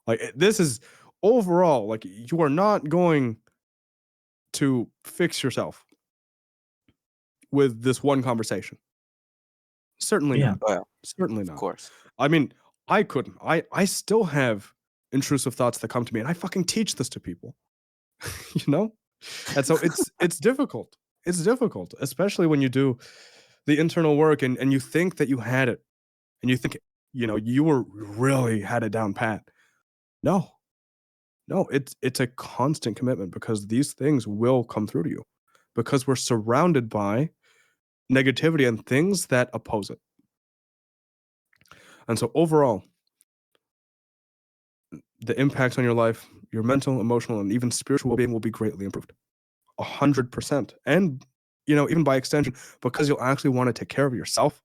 Like this is overall, like you are not going to fix yourself with this one conversation. Certainly Yeah. not. Oh, yeah, Certainly of not. course. I mean, I couldn't. I still have intrusive thoughts that come to me, and I fucking teach this to people. You know? And so it's difficult. It's difficult, especially when you do the internal work and you think that you had it, and you think, you were really had it down pat. No. No, it's a constant commitment because these things will come through to you because we're surrounded by negativity and things that oppose it. And so overall, the impacts on your life, your mental, emotional, and even spiritual well-being will be greatly improved. 100%. And, even by extension, because you'll actually want to take care of yourself,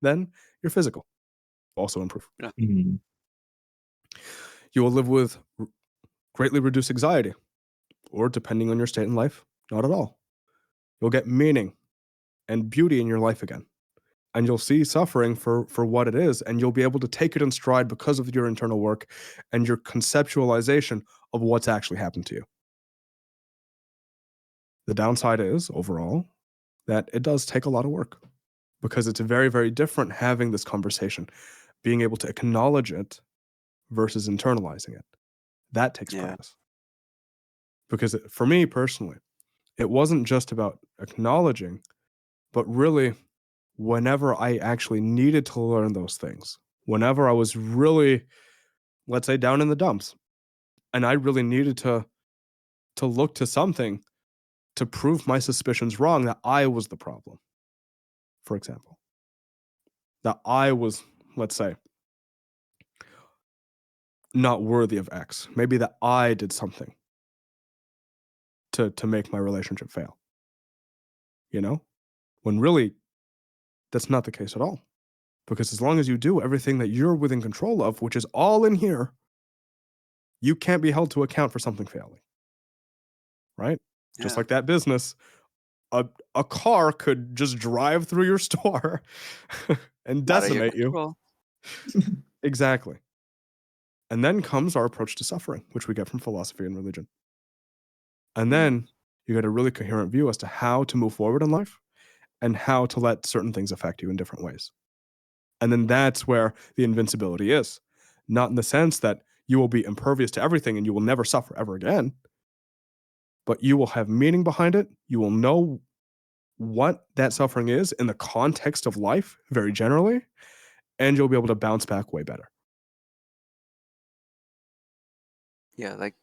then your physical will also improve. Yeah. Mhm. You will live with greatly reduced anxiety, or depending on your state in life, not at all. You'll get meaning and beauty in your life again. And you'll see suffering for what it is, and you'll be able to take it in stride because of your internal work and your conceptualization of what's actually happened to you. The downside is, overall, that it does take a lot of work because it's very, very different having this conversation, being able to acknowledge it versus internalizing it. That takes Yeah. practice. Because for me personally, it wasn't just about acknowledging, but really whenever I actually needed to learn those things, whenever I was really, let's say, down in the dumps, and I really needed to look to something to prove my suspicions wrong, that I was the problem, for example. That I was, let's say, not worthy of X. Maybe that I did something to make my relationship fail. When really that's not the case at all. Because as long as you do everything that you're within control of, which is all in here, you can't be held to account for something failing. Right? Just Yeah. like that business, a car could just drive through your store and Out of your decimate you. control. Exactly. And then comes our approach to suffering, which we get from philosophy and religion. And then you get a really coherent view as to how to move forward in life and how to let certain things affect you in different ways. And then that's where the invincibility is. Not in the sense that you will be impervious to everything and you will never suffer ever again, but you will have meaning behind it. You will know what that suffering is in the context of life, very generally, and you'll be able to bounce back way better. Yeah, like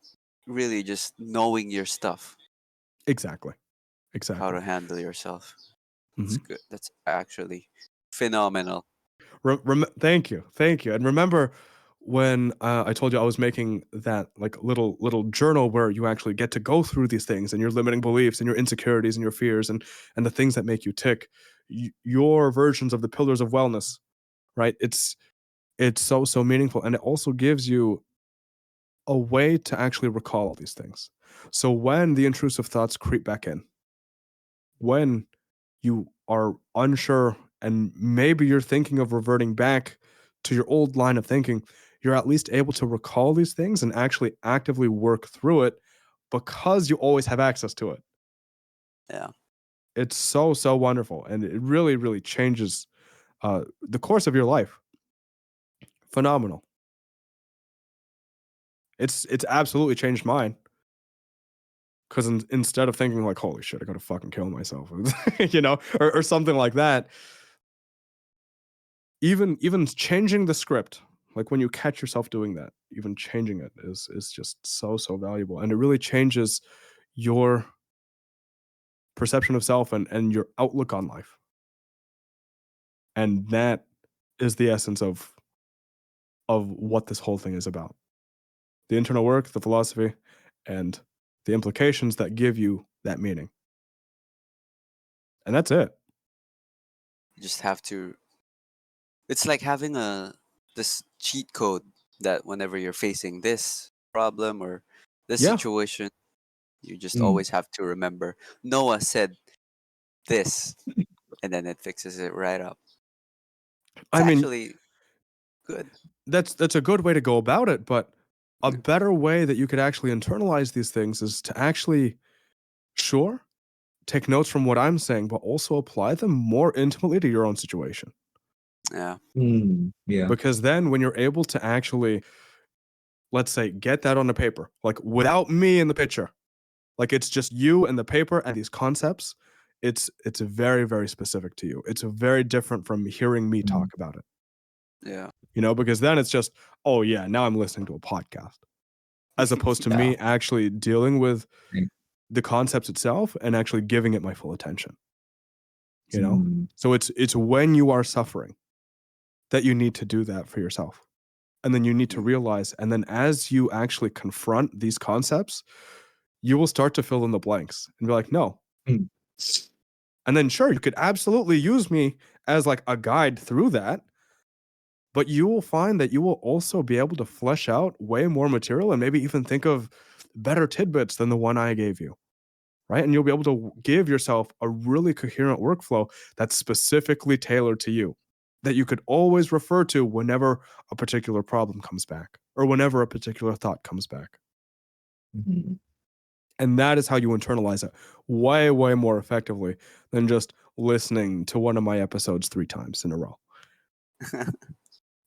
really just knowing your stuff, Exactly. how Exactly. to handle yourself. That's Mhm. good. That's actually phenomenal. Thank you. Thank you. And remember when I told you I was making that like little journal where you actually get to go through these things and your limiting beliefs and your insecurities and your fears and the things that make you tick, your versions of the pillars of wellness, right? It's so meaningful, and it also gives you a way to actually recall all these things. So when the intrusive thoughts creep back in, when you are unsure and maybe you're thinking of reverting back to your old line of thinking, you're at least able to recall these things and actually actively work through it because you always have access to it. Yeah. It's so wonderful, and it really changes the course of your life. Phenomenal. It's absolutely changed mine. Because instead of thinking like, "Holy shit, I gotta fucking kill myself," or something like that, even changing the script, like when you catch yourself doing that, even changing it is just so valuable, and it really changes your perception of self and your outlook on life. And that is the essence of what this whole thing is about. The internal work, the philosophy, and the implications that give you that meaning. And that's it. You just have to. It's like having this cheat code that whenever you're facing this problem or this Yeah. situation, you just Mm. always have to remember Noah said this, and then it fixes it right up. It's I mean, actually good. that's a good way to go about it, but A Yeah. better way that you could actually internalize these things is to actually, sure, take notes from what I'm saying, but also apply them more intimately to your own situation. Yeah. Yeah. Because then when you're able to actually, let's say, get that on the paper, like without me in the picture, like it's just you and the paper and these concepts, it's very, very specific to you. It's very different from hearing me talk about it, Yeah. because then it's just, oh yeah, now I'm listening to a podcast, as opposed to me actually dealing with Right. the concepts itself and actually giving it my full attention. So it's when you are suffering that you need to do that for yourself. And then you need to realize, and then as you actually confront these concepts, you will start to fill in the blanks and be like, no. Mm. And then sure, you could absolutely use me as like a guide through that, but you will find that you will also be able to flesh out way more material and maybe even think of better tidbits than the one I gave you. Right? And you'll be able to give yourself a really coherent workflow that's specifically tailored to you, that you could always refer to whenever a particular problem comes back or whenever a particular thought comes back. Mhm. And that is how you internalize it way, way more effectively than just listening to one of my episodes 3 times in a row.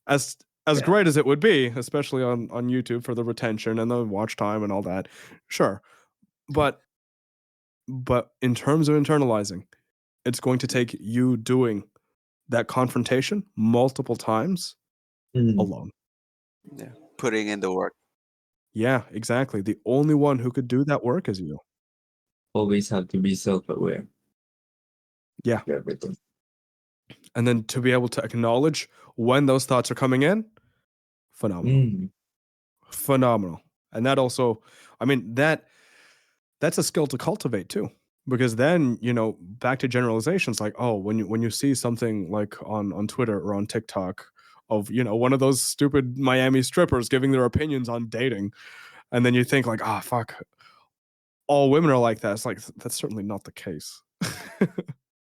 As Yeah. great as it would be, especially on YouTube for the retention and the watch time and all that, sure. But in terms of internalizing, it's going to take you doing that confrontation multiple times alone. Yeah. Putting in the work. Yeah, exactly. The only one who could do that work is you. Always have to be self-aware. Yeah. of everything. And then to be able to acknowledge when those thoughts are coming in, phenomenal. Phenomenal. And that also, I mean, that's a skill to cultivate too. Because then, back to generalizations like, oh, when you see something like on Twitter or on TikTok of, one of those stupid Miami strippers giving their opinions on dating, and then you think like, ah, fuck, all women are like that. It's like, that's certainly not the case.